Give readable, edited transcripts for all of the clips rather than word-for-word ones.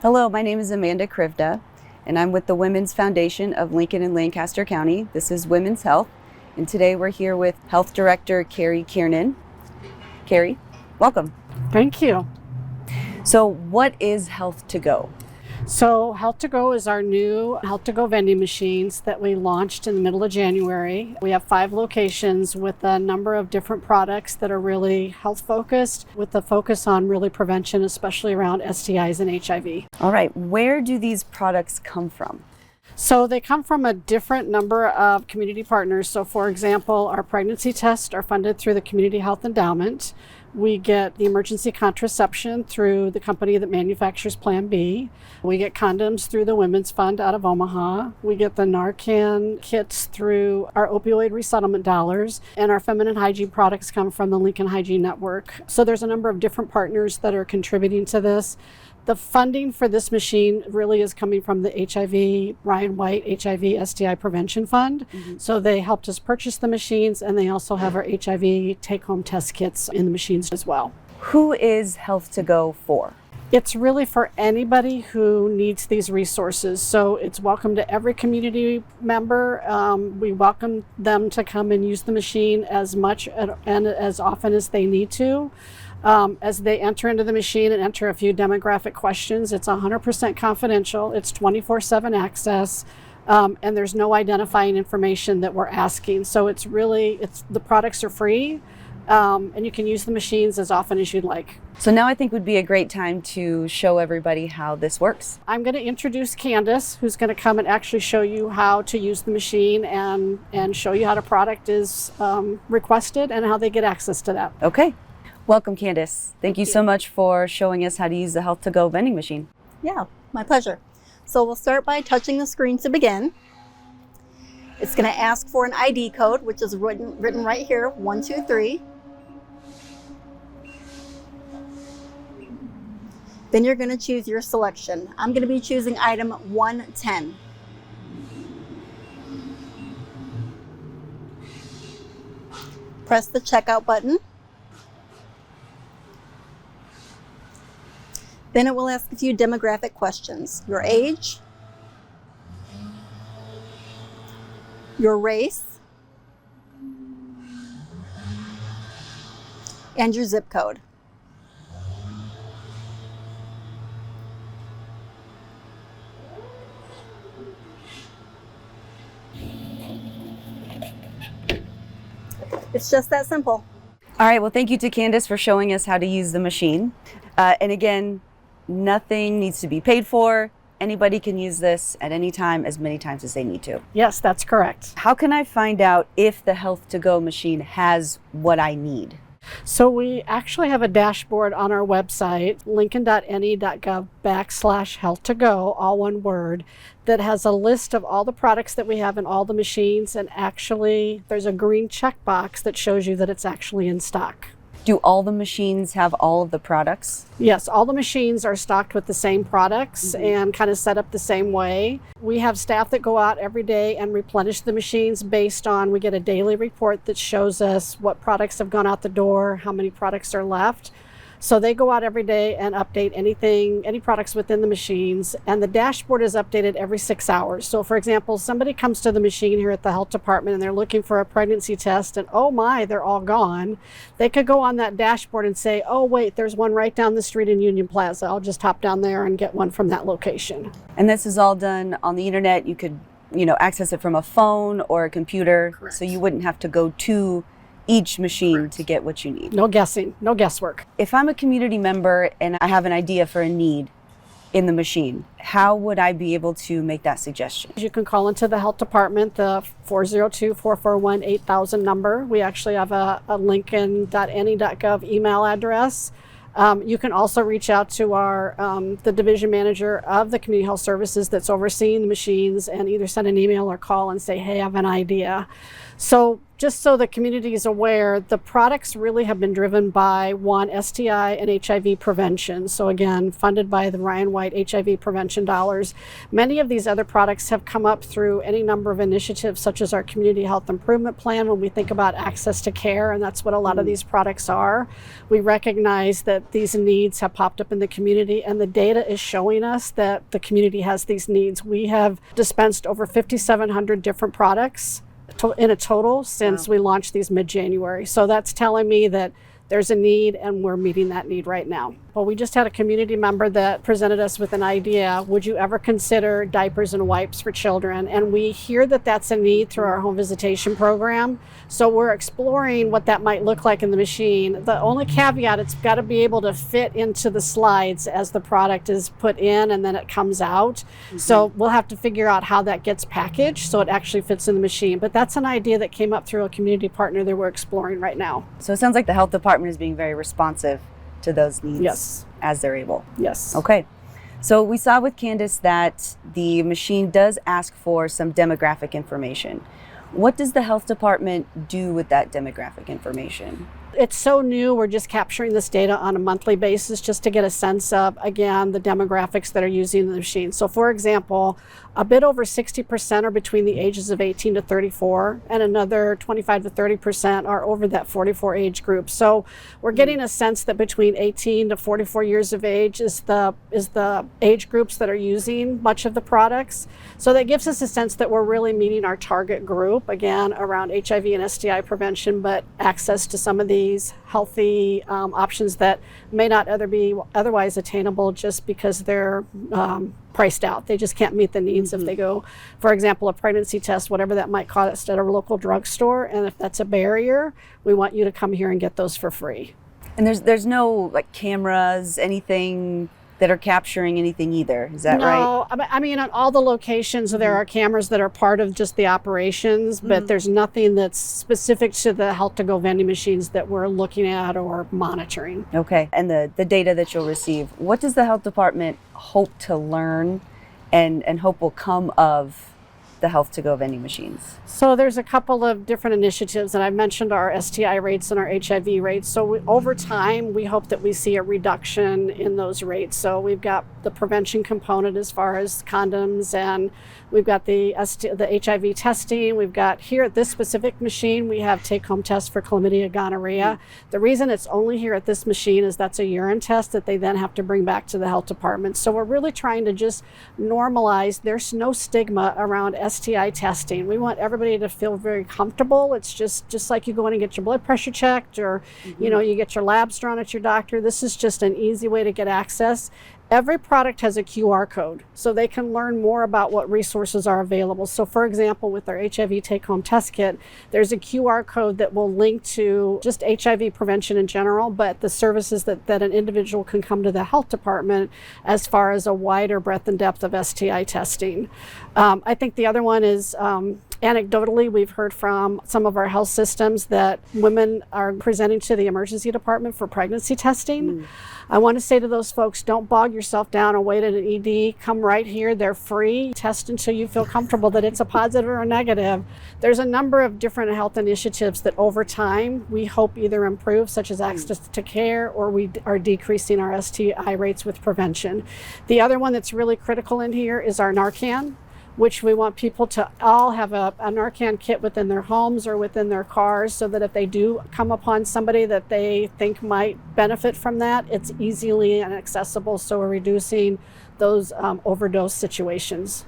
Hello, my name is Amanda Krivda, and I'm with the Women's Foundation of Lincoln and Lancaster County. This is Women's Health, and today we're here with Health Director Carrie Kiernan. Carrie, welcome. Thank you. So what is HealthToGo? So HealthToGo is our new HealthToGo vending machines that we launched in the middle of January. We have 5 locations with a number of different products that are really health focused, with a focus on really prevention, especially around STIs and HIV. All right, where do these products come from? So they come from a different number of community partners. So for example, our pregnancy tests are funded through the Community Health Endowment. We get the emergency contraception through the company that manufactures Plan B. We get condoms through the Women's Fund out of Omaha. We get the Narcan kits through our opioid resettlement dollars. And our feminine hygiene products come from the Lincoln Hygiene Network. So there's a number of different partners that are contributing to this. The funding for this machine really is coming from the HIV, Ryan White HIV STI Prevention Fund. So they helped us purchase the machines, and they also have our HIV take-home test kits in the machines as well. Who is HealthToGo for? It's really for anybody who needs these resources. So it's welcome to every community member. We welcome them to come and use the machine as much and as often as they need to. As they enter into the machine and enter a few demographic questions, it's 100% confidential. It's 24/7 access, and there's no identifying information that we're asking. So the products are free, and you can use the machines as often as you'd like. So now I think would be a great time to show everybody how this works. I'm going to introduce Candace, who's going to come and actually show you how to use the machine and show you how the product is requested and how they get access to that. Okay. Welcome, Candace. Thank you so much for showing us how to use the HealthToGo vending machine. Yeah, my pleasure. So we'll start by touching the screen to begin. It's going to ask for an ID code, which is written right here, 123. Then you're going to choose your selection. I'm going to be choosing item 110. Press the checkout button. Then it will ask a few demographic questions. Your age, your race, and your zip code. It's just that simple. All right, well, thank you to Candace for showing us how to use the machine. And again, nothing needs to be paid for. Anybody can use this at any time, as many times as they need to. Yes, that's correct. How can I find out if the HealthToGo machine has what I need? So we actually have a dashboard on our website, lincoln.ne.gov /HealthToGo, all one word, that has a list of all the products that we have in all the machines. And actually, there's a green checkbox that shows you that it's actually in stock. Do all the machines have all of the products? Yes, all the machines are stocked with the same products and kind of set up the same way. We have staff that go out every day and replenish the machines based on, we get a daily report that shows us what products have gone out the door, how many products are left. So they go out every day and update any products within the machines, and the dashboard is updated every 6 hours. So for example, somebody comes to the machine here at the health department and they're looking for a pregnancy test, and oh my, they're all gone. They could go on that dashboard and say, oh wait, there's one right down the street in Union Plaza. I'll just hop down there and get one from that location. And this is all done on the internet. You could, access it from a phone or a computer. Correct. So you wouldn't have to go to each machine to get what you need. No guessing, no guesswork. If I'm a community member and I have an idea for a need in the machine, how would I be able to make that suggestion? You can call into the health department, the 402-441-8000 number. We actually have a lincoln.ne.gov email address. You can also reach out to the division manager of the community health services that's overseeing the machines and either send an email or call and say, hey, I have an idea. So just so the community is aware, the products really have been driven by one, STI and HIV prevention. So again, funded by the Ryan White HIV prevention dollars. Many of these other products have come up through any number of initiatives, such as our community health improvement plan, when we think about access to care, and that's what a lot of these products are. We recognize that these needs have popped up in the community, and the data is showing us that the community has these needs. We have dispensed over 5,700 different products in a total since we launched these mid-January. So that's telling me that there's a need and we're meeting that need right now. Well, we just had a community member that presented us with an idea. Would you ever consider diapers and wipes for children? And we hear that that's a need through our home visitation program. So we're exploring what that might look like in the machine. The only caveat, it's got to be able to fit into the slides as the product is put in and then it comes out. So we'll have to figure out how that gets packaged so it actually fits in the machine. But that's an idea that came up through a community partner that we're exploring right now. So it sounds like the health department is being very responsive to those needs. Yes. As they're able. Yes. Okay. So we saw with Candace that the machine does ask for some demographic information. What does the health department do with that demographic information? It's so new, we're just capturing this data on a monthly basis just to get a sense of, again, the demographics that are using the machine. So for example, a bit over 60% are between the ages of 18 to 34, and another 25 to 30% are over that 44 age group. So we're getting a sense that between 18 to 44 years of age is the age groups that are using much of the products. So that gives us a sense that we're really meeting our target group, again, around HIV and STI prevention, but access to some of these healthy options that may not be otherwise attainable just because they're priced out. They just can't meet the needs if they go, for example, a pregnancy test, whatever that might cost at a local drugstore. And if that's a barrier, we want you to come here and get those for free. And there's no like cameras, anything that are capturing anything either. Is that right? No, I mean, at all the locations, there are cameras that are part of just the operations, but there's nothing that's specific to the HealthToGo vending machines that we're looking at or monitoring. Okay. And the data that you'll receive, what does the health department hope to learn and hope will come of the HealthToGo vending machines? So there's a couple of different initiatives, and I mentioned our STI rates and our HIV rates. So over time, we hope that we see a reduction in those rates. So we've got the prevention component as far as condoms, and we've got the HIV testing. We've got here at this specific machine, we have take-home tests for chlamydia, gonorrhea. The reason it's only here at this machine is that's a urine test that they then have to bring back to the health department. So we're really trying to just normalize. There's no stigma around STI testing. We want everybody to feel very comfortable. It's just like you go in and get your blood pressure checked, or you get your labs drawn at your doctor. This is just an easy way to get access. Every product has a QR code, so they can learn more about what resources are available. So for example, with our HIV take-home test kit, there's a QR code that will link to just HIV prevention in general, but the services that an individual can come to the health department as far as a wider breadth and depth of STI testing. I think the other one is anecdotally, we've heard from some of our health systems that women are presenting to the emergency department for pregnancy testing. I want to say to those folks, don't bog yourself down and wait at an ED. Come right here. They're free. Test until you feel comfortable that it's a positive or a negative. There's a number of different health initiatives that over time we hope either improve, such as access to care, or we are decreasing our STI rates with prevention. The other one that's really critical in here is our Narcan, which we want people to all have a Narcan kit within their homes or within their cars, so that if they do come upon somebody that they think might benefit from that, it's easily and accessible, so we're reducing those overdose situations.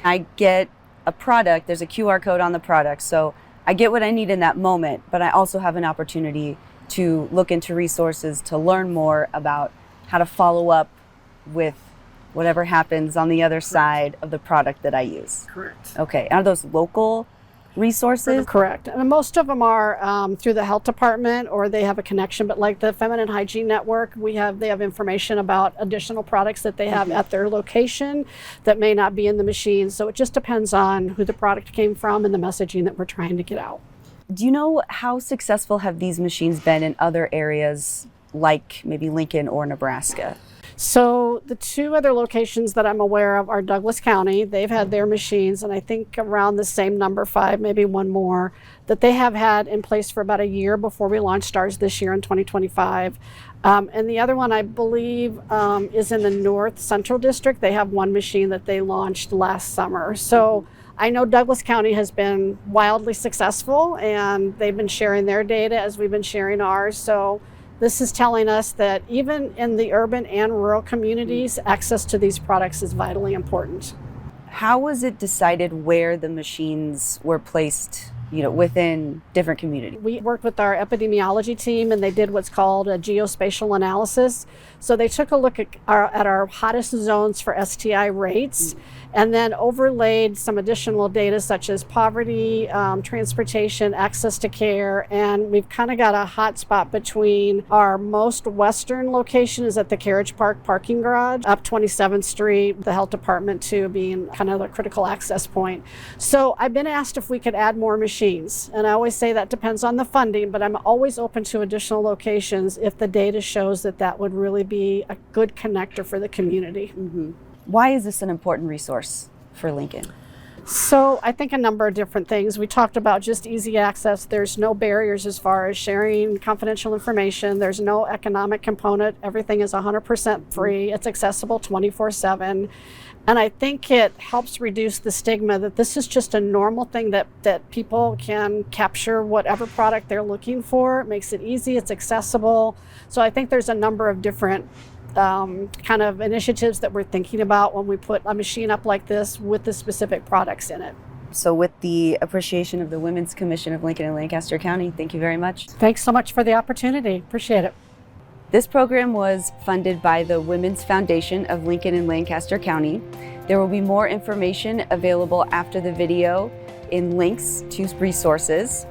I get a product, there's a QR code on the product, so I get what I need in that moment, but I also have an opportunity to look into resources to learn more about how to follow up with whatever happens on the other side of the product that I use. Correct. Okay. Are those local resources? Correct. And most of them are through the health department, or they have a connection. But like the Feminine Hygiene Network, they have information about additional products that they have at their location that may not be in the machine. So it just depends on who the product came from and the messaging that we're trying to get out. Do you know how successful have these machines been in other areas like maybe Lincoln or Nebraska? So the two other locations that I'm aware of are Douglas County. They've had their machines, and I think around the same number, 5, maybe one more, that they have had in place for about a year before we launched ours this year in 2025. And the other one, I believe, is in the North Central District. They have one machine that they launched last summer. So I know Douglas County has been wildly successful, and they've been sharing their data as we've been sharing ours. So this is telling us that even in the urban and rural communities, access to these products is vitally important. How was it decided where the machines were placed, within different communities? We worked with our epidemiology team, and they did what's called a geospatial analysis. So they took a look at our hottest zones for STI rates, and then overlaid some additional data such as poverty, transportation, access to care, and we've kind of got a hot spot between our most western location is at the Carriage Park parking garage, up 27th Street, the health department too being kind of the critical access point. So I've been asked if we could add more machines, and I always say that depends on the funding, but I'm always open to additional locations if the data shows that that would really be a good connector for the community. Why is this an important resource for Lincoln? So I think a number of different things. We talked about just easy access. There's no barriers as far as sharing confidential information. There's no economic component. Everything is 100% free. It's accessible 24/7. And I think it helps reduce the stigma that this is just a normal thing that people can capture whatever product they're looking for. It makes it easy, it's accessible. So I think there's a number of different kind of initiatives that we're thinking about when we put a machine up like this with the specific products in it. So with the appreciation of the Women's Commission of Lincoln and Lancaster County, thank you very much. Thanks so much for the opportunity. Appreciate it. This program was funded by the Women's Foundation of Lincoln and Lancaster County. There will be more information available after the video in links to resources.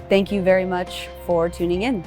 Thank you very much for tuning in.